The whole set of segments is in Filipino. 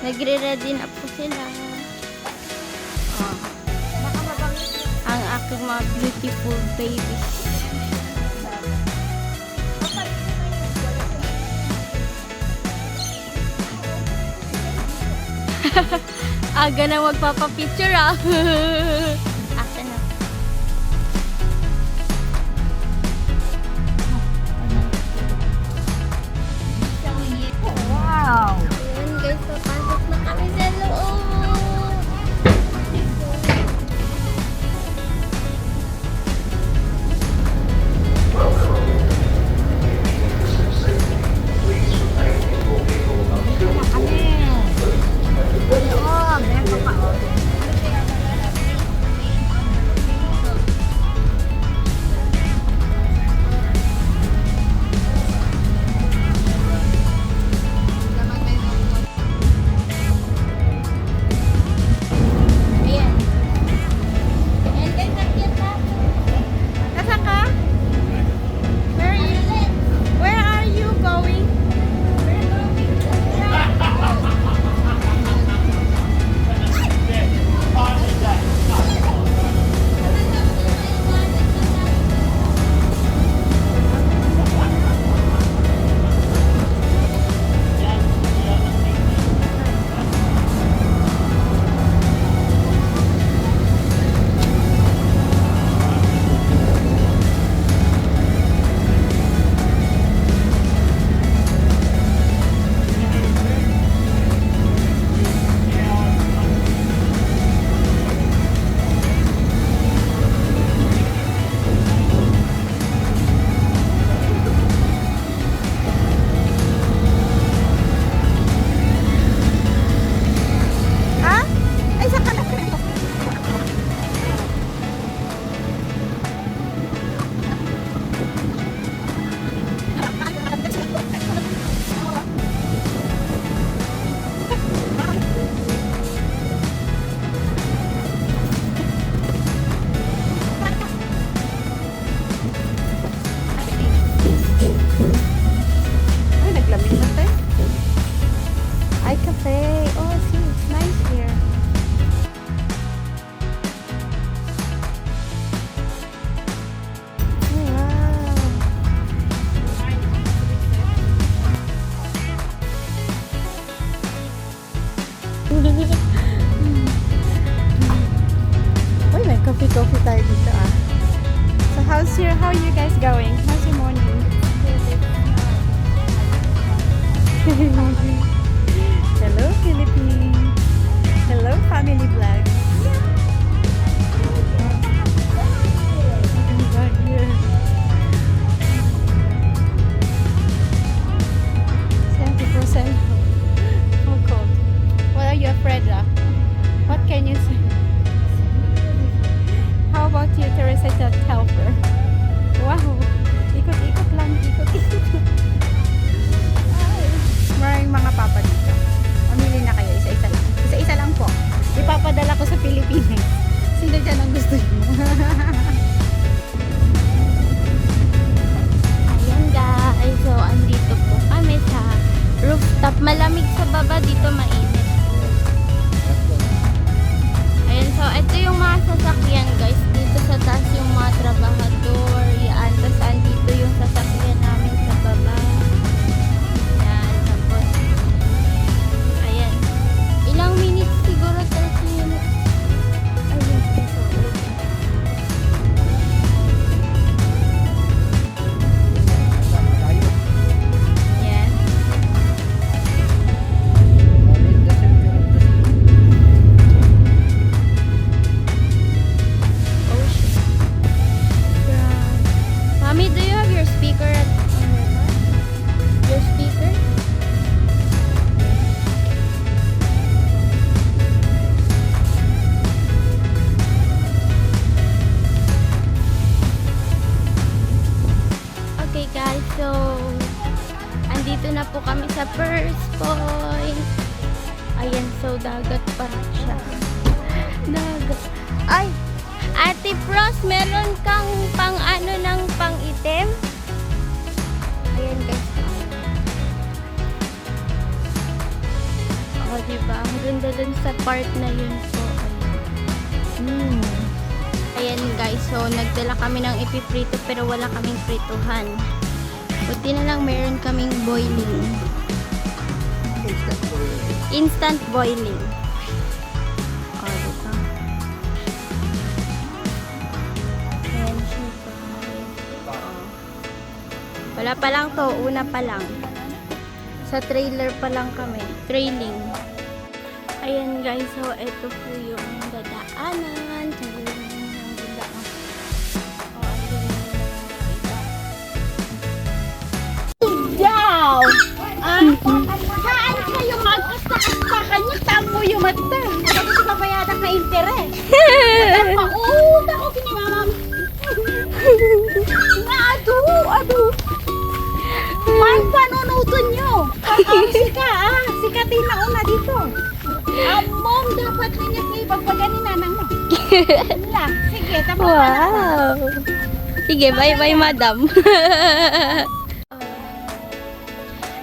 Nagre-ready na po sila. Oh. Ang aking mga beautiful babies. Aga na magpapapicture ah. Asa na? Wow! Ayan guys, papasok na kami sa loob. Uy, may coffee tayo dito ah. So how are you guys going? How's your morning? Hello Philippines. Hello family vlog. How cold. What are you afraid of? What can you say? How about you, Teresa, the helper? Wow! Ikot-ikot lang, ikot-ikot. Maraming mga papa dito. Mamili na kayo, isa-isa lang. Isa-isa lang po. Ipapadala ko sa Pilipinas. Sino dyan ang gusto niyo? Ayan guys, so andito po kami sa rooftop. Malamig sa baba, dito mainit. Ayan, so ito yung mga sasakyan guys. Dito sa taas yung mga trabahador. Yan, tapos andito yung sasakyan namin sa baba. Yan, tapos ayan. Ilang minutes siguro? 30 minutes. Ayun, so yan. Mami, do you first point. Ayan, so dagat pa rin siya. Dagat. Ay! Ate Pros, meron kang pang ano ng pang itim? Ayan guys. O, diba? Ang ganda dun sa part na yun po. Ayan. Ayan guys, so nagdala kami ng ipiprito pero wala kaming prituhan. Buti na lang meron kaming boiling. Instant boiling. O, diba? Ayan siya guys. Wala pa lang to, una pa lang. Sa trailer pa lang kami. Trailing. Ayan guys, so ito po yung dadaanan. Daw! Saan kayo magkasakasakan niyo? Tamo yung mata. Kasi si papayadak na interes. Pauta ko kinimamam. Ado. Man panunutan nyo. Sikatin na una dito. Among dapat ninyo kayo pagpaganinanang mo. Wala. Sige, tapos na. Wow! Sige, bye-bye madam.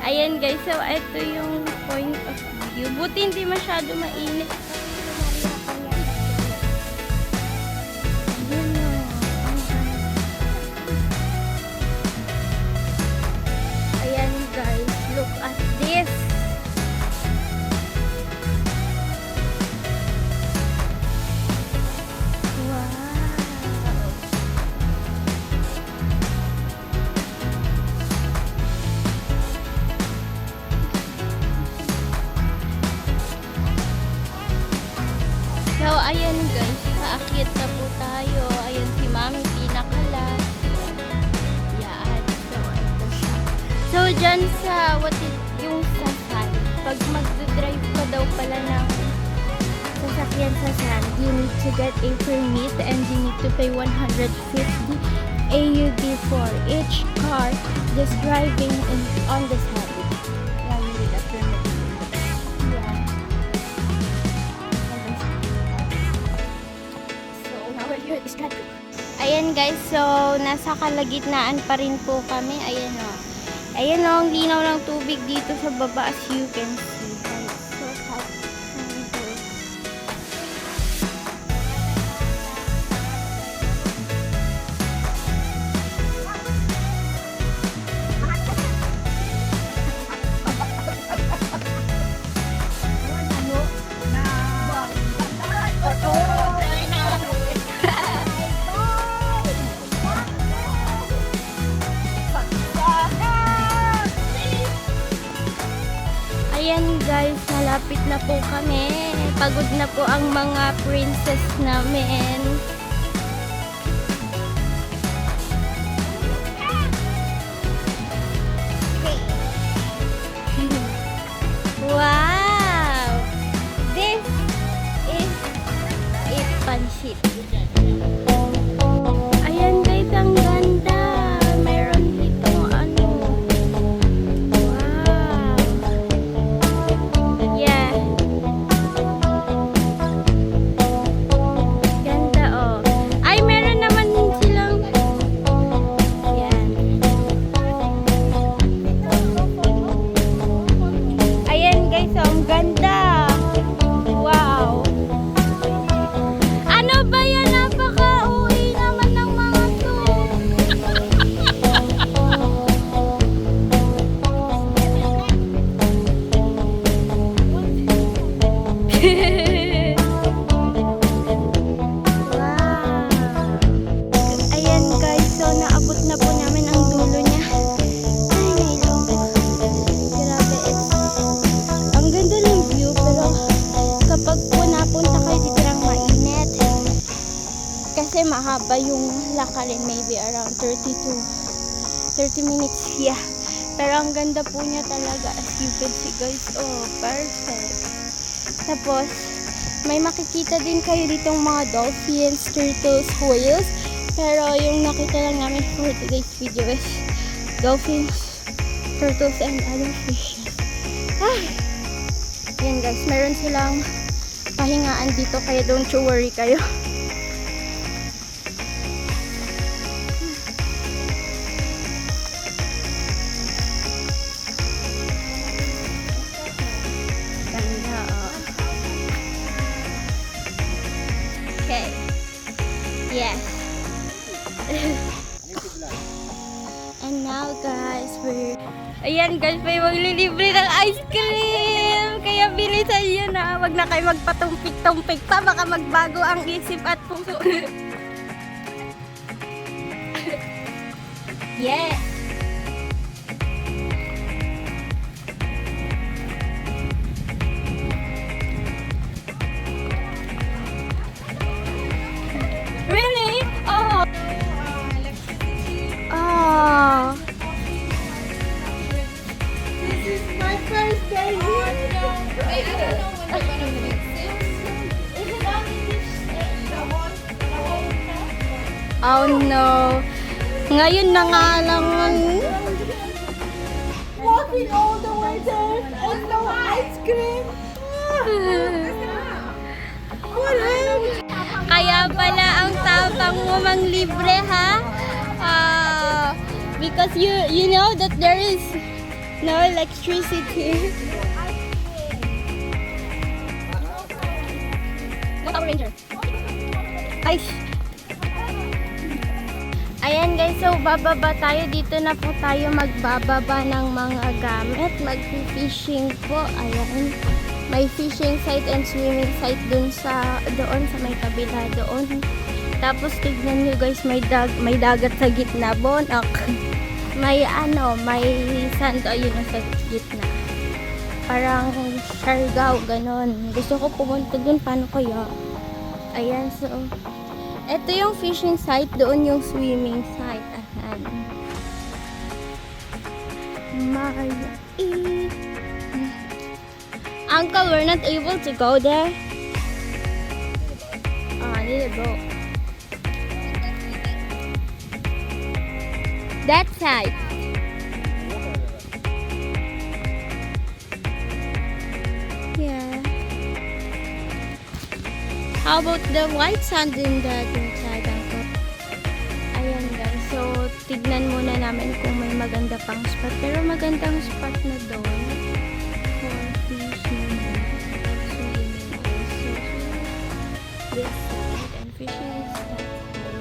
Ayan guys, so ito yung point of view. Buti hindi masyado mainit. Ayan o. Ayan guys, look at this. Wow! So, ayan guys, paakyat na po tayo. Ayan si Mami, pinakalas. Yan. So, ito siya. So, dyan sa, yung sasal, pag magdadrive ka daw pala ng sasakyan sa sand, you need to get a permit and you need to pay 150 AUD for each car just driving on the sand. Yeah, you need a permit. Yeah. Ayan guys, so nasa kalagitnaan pa rin po kami. Ayan o. Ayan o, ang linaw ng tubig dito sa baba as you can see. So hot. Ayan guys, malapit na po kami. Pagod na po ang mga princess namin. Wow! This is it pansit. Ayan guys, ang ganda. Meron dito ano. Wow! Yeah. Ganda oh. Ay, meron naman din silang yan. Ayan guys, oh, ang ganda. Wow. Ano ba yan? Napaka-uwi naman ng mga to. Wow. Ayan guys, so naabot na po namin ang dulo niya. Ay, ngayon. Grabe, ang ganda ng view, pero kapag po napunta kayo dito lang mainit. Kasi mahaba yung lakarin, maybe around 30 minutes. Yeah. Pero ang ganda po niya talaga, as you can see guys. Oh, perfect. Tapos, may makikita din kayo ditong mga dolphins, turtles, whales. Pero yung nakita lang namin for today's video is dolphins, turtles, and other fishes. Yan guys, meron silang pahingaan dito kaya don't you worry kayo. Ganda, oh. Okay. Yes. And now guys, ayan guys, may maglilibre ng ice cream. Kaya bilisan nyo na. Wag na kayo magpatumpik-tumpik pa. Baka magbago ang isip at puso. Yes. Really? Oh. Oh. This is my first day here. I don't know when they're gonna fix it. Is it only this Oh no. Ngayon na nga lang. Walking all the way there and no ice cream. What happened? Kaya pala ang tapang mo manglibre ha? Because you know that there is no electricity. Power Ranger. Ay. Ayan guys, so bababa tayo. Dito na po tayo magbababa ng mga gamit. Mag-fishing po. Ayan. May fishing site and swimming site doon sa may kabila doon. Tapos tignan nyo guys, may dagat sa gitna. Bonak. May sand ayun sa gitna. Parang Siargao, ganon. Gusto ko pumunta doon, paano kaya? Ayan, so ito yung fishing site, doon yung swimming site. Ayan. Uncle, we're not able to go there. I need a boat. That side. Yeah. How about the white sand in the side, Uncle? Ayan guys. So, tignan muna namin kung may maganda pang spot. Pero magandang spot na doon. For fishing. Swimming also. This side. And fishing is that way.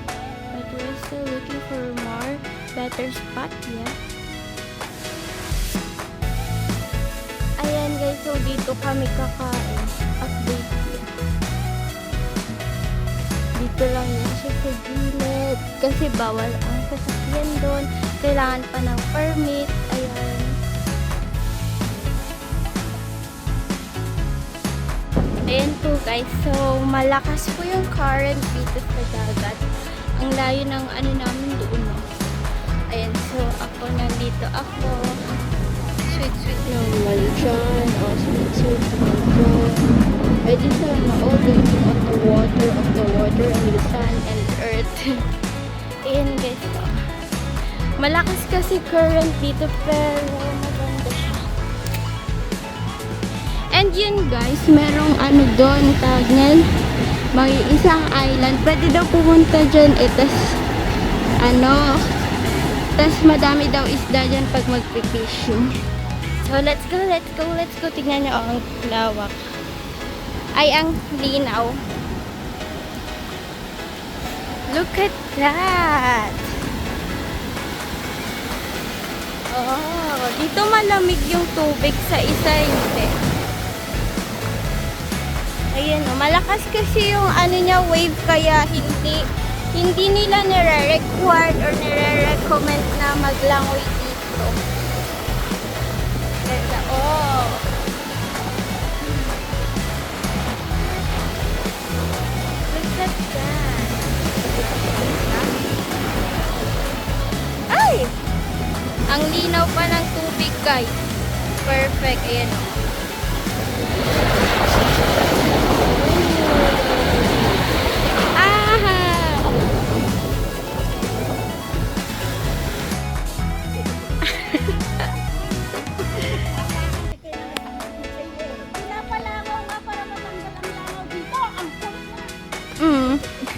But we're still looking for more better spot. Yeah. Ayan guys. So, dito kami kakain. Update. Dito lang yun siya sa gilid. Kasi bawal ang sasakyan doon. Kailangan pa ng permit. Ayan. Ayan po guys. So, malakas po yung current dito sa dagat. Ang layo ng namin doon. No? Ayan. So, nandito ako. Sweet naman dyan. Oh, sweet naman dyan. Pwede sa all the water and the sun and earth. Ayan guys. Malakas kasi current dito pero maganda siya. And yun guys, merong doon tagnan. May isang island. Pwede daw pumunta dyan. Tas madami daw isda dyan pag magpipishing. So let's go. Tignan nyo ang lawak. Ay, ang linaw. Look at that! Oh, dito malamig yung tubig sa isa hindi. Ayan, malakas kasi yung niya wave kaya hindi nila nire-required or nire-recommend na maglangoy dito. Ganda, oh! Ay! Ang linaw pa ng tubig guys. Perfect. Ayan.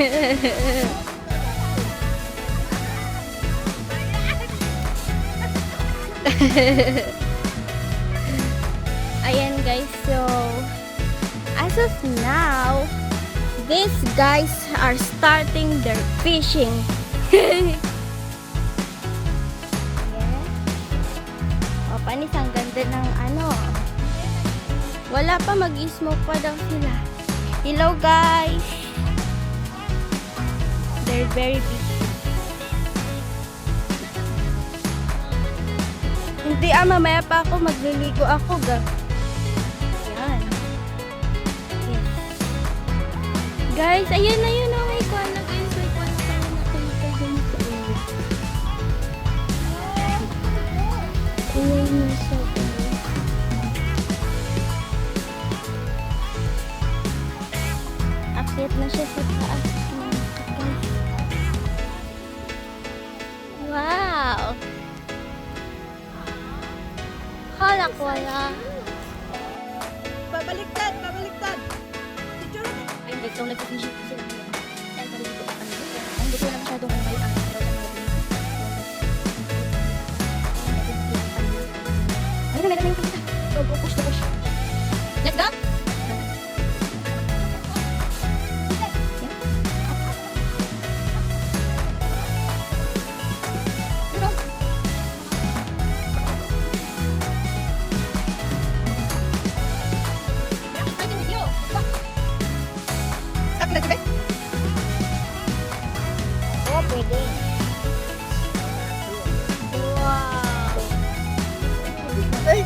Ayan guys, so as of now, these guys are starting their fishing. Yeah. O, panis, ang ganda ng ano. Wala pa, mag-smoke pa daw sila. Hello guys! They're very busy. Hindi mamaya pa ako, magliligo ako ga. Yan. Yes. Guys, ayun na yun. Oh, may kuwan na guys. May kuwan na kayo nakita dun sa ulo. Ayun na siya guys. Akyat na siya sa taas. Wow! Halak wala. Pabaliktad, pabaliktad. Picture mo. Ay, hindi. So, nag-fishing ko sila. Ay, naliligo pa kami. Ang hindi ko na masyadong may ano. Ay, na, meron na yung pagkita. Go, go, push, go, push. Let's go! Sakit na diba? Oh, pwede. Wow! Ay!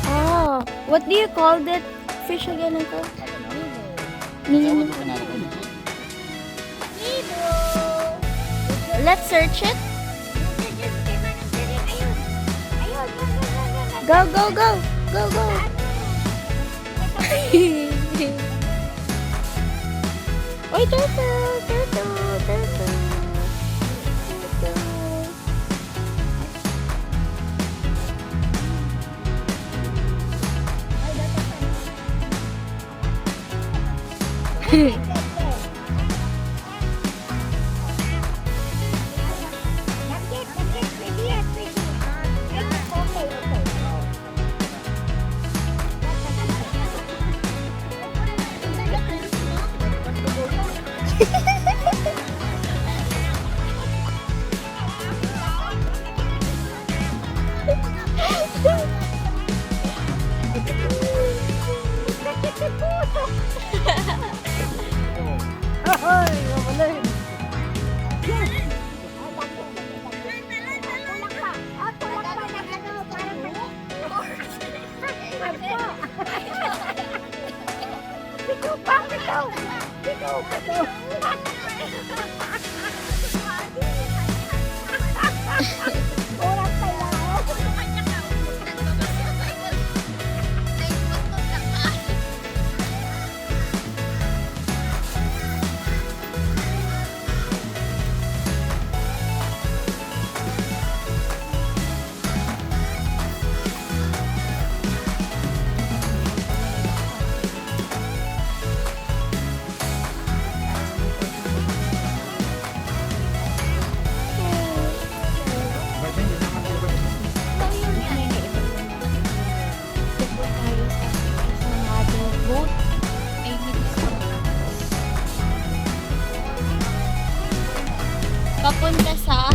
Oh, what do you call that fish again, Uncle? Nemo. Let's search it. Go, go, go. Go, go. Oy, turtle, turtle, turtle. Turtle. Ay, mawala. Papunta sa